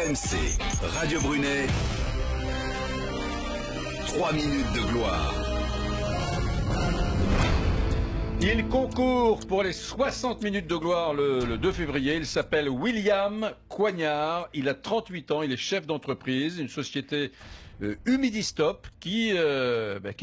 RMC, Radio Brunet, 3 minutes de gloire. Il concourt pour les 60 minutes de gloire le 2 février. Il s'appelle William Coignard. Il a 38 ans. Il est chef d'entreprise, une société Humidistop qui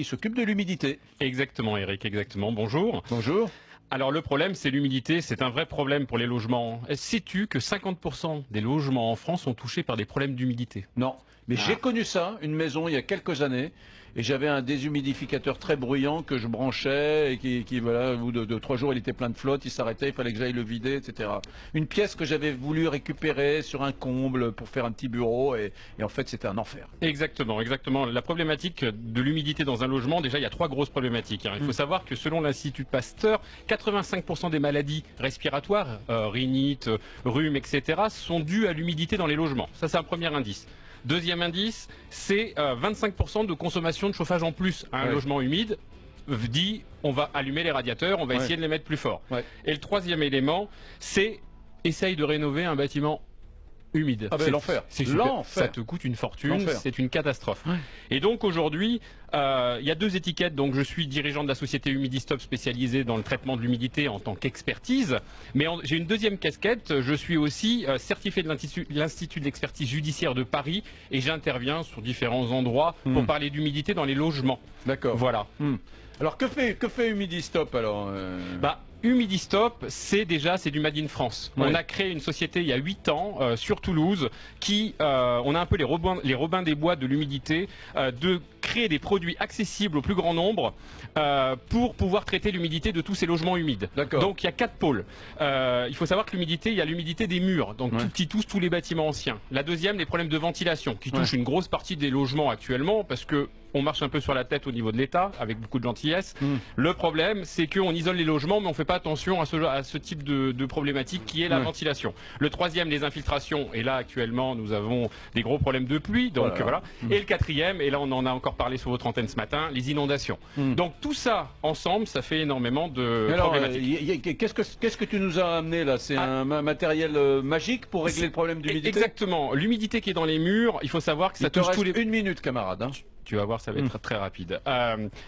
s'occupe de l'humidité. Exactement, Eric, exactement. Bonjour. Bonjour. Alors le problème, c'est l'humidité. C'est un vrai problème pour les logements. Sais-tu que 50% des logements en France sont touchés par des problèmes d'humidité? Non, mais j'ai connu ça, une maison, il y a quelques années. Et j'avais un déshumidificateur très bruyant que je branchais et qui voilà, au bout de 3 jours, il était plein de flotte, il s'arrêtait, il fallait que j'aille le vider, etc. Une pièce que j'avais voulu récupérer sur un comble pour faire un petit bureau et en fait, c'était un enfer. Exactement, exactement. La problématique de l'humidité dans un logement, déjà, il y a 3 grosses problématiques. Il faut savoir que selon l'Institut Pasteur, 85% des maladies respiratoires, rhinite, rhume, etc., sont dues à l'humidité dans les logements. Ça, c'est un premier indice. Deuxième indice, c'est 25% de consommation de chauffage en plus. Un logement humide dit on va allumer les radiateurs, on va essayer de les mettre plus fort. Et le troisième élément, c'est essaye de rénover un bâtiment humide. Ah ben l'enfer. Ça te coûte une fortune, c'est une catastrophe. Et donc aujourd'hui, il y a 2 étiquettes. Donc je suis dirigeant de la société Humidistop spécialisée dans le traitement de l'humidité en tant qu'expertise. Mais j'ai une deuxième casquette. Je suis aussi certifié de l'Institut d'expertise judiciaire de Paris et j'interviens sur différents endroits pour parler d'humidité dans les logements. D'accord. Voilà. Alors que fait Humidistop alors Humidistop, c'est du Made in France. On a créé une société il y a 8 ans sur Toulouse qui, on a un peu les Robins des Bois de l'humidité, de créer des produits accessibles au plus grand nombre pour pouvoir traiter l'humidité de tous ces logements humides. Donc il y a 4 pôles. Il faut savoir que l'humidité, il y a l'humidité des murs, donc qui touche tous les bâtiments anciens. La deuxième, les problèmes de ventilation, qui touchent une grosse partie des logements actuellement parce que on marche un peu sur la tête au niveau de l'État, avec beaucoup de gentillesse. Le problème, c'est qu'on isole les logements, mais on ne fait pas attention à ce type de problématique qui est la ventilation. Le troisième, les infiltrations. Et là, actuellement, nous avons des gros problèmes de pluie. Donc voilà. Et le quatrième, et là, on en a encore parlé sur votre antenne ce matin, les inondations. Donc tout ça, ensemble, ça fait énormément de problématiques. Qu'est-ce que tu nous as amené là? C'est un matériel magique pour régler le problème d'humidité? Exactement. L'humidité qui est dans les murs, il faut savoir que ça touche tous les... 1 minute, camarade. Hein. Tu vas voir, ça va être très rapide.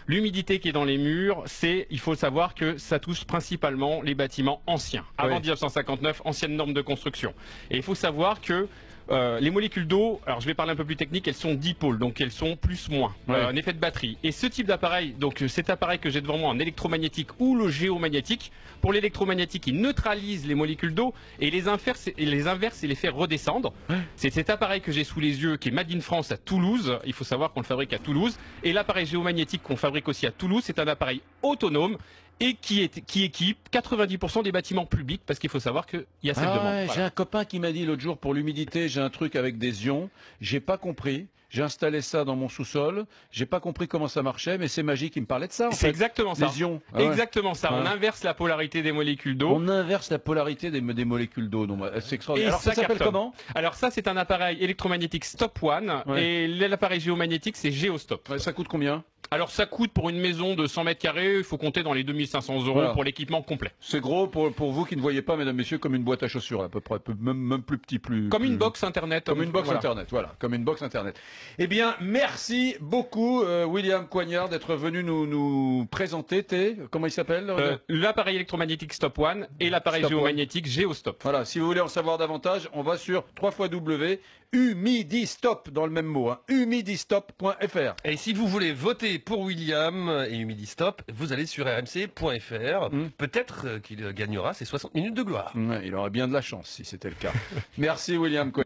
L'humidité qui est dans les murs, il faut savoir que ça touche principalement les bâtiments anciens. Avant 1959, anciennes normes de construction. Et il faut savoir que les molécules d'eau, alors je vais parler un peu plus technique, elles sont dipôles, donc elles sont plus-moins, un effet de batterie. Et ce type d'appareil, donc cet appareil que j'ai devant moi en électromagnétique ou le géomagnétique, pour l'électromagnétique, il neutralise les molécules d'eau et les inverse et les fait redescendre. C'est cet appareil que j'ai sous les yeux qui est Made in France à Toulouse, il faut savoir qu'on le fabrique à Toulouse, et l'appareil géomagnétique qu'on fabrique aussi à Toulouse, c'est un appareil autonome et qui équipe 90% des bâtiments publics, parce qu'il faut savoir qu'il y a cette demande. Voilà. J'ai un copain qui m'a dit l'autre jour, pour l'humidité, j'ai un truc avec des ions, j'ai pas compris. J'ai installé ça dans mon sous-sol. J'ai pas compris comment ça marchait, mais c'est magique. Il me parlait de ça. C'est exactement ça. Les ions. Exactement ça. On inverse la polarité des molécules d'eau. On inverse la polarité des molécules d'eau. C'est extraordinaire. Alors ça s'appelle comment? Alors ça, c'est un appareil électromagnétique Stop One. Et l'appareil géomagnétique, c'est Géostop. Ça coûte combien? Alors ça coûte pour une maison de 100 mètres carrés, il faut compter dans les 2500 € pour l'équipement complet. C'est gros pour vous qui ne voyez pas, mesdames, messieurs, comme une boîte à chaussures à peu près, même plus petit, comme une box internet. Comme une box internet, voilà, comme une box internet. Eh bien, merci beaucoup William Coignard d'être venu nous présenter comment il s'appelle l'appareil électromagnétique Stop One et l'appareil géomagnétique Géostop. Voilà, si vous voulez en savoir davantage, on va sur www.humidistop dans le même mot, humidistop.fr. Et si vous voulez voter pour William et Humidistop, vous allez sur rmc.fr. Peut-être qu'il gagnera ses 60 minutes de gloire. Il aurait bien de la chance si c'était le cas. Merci William.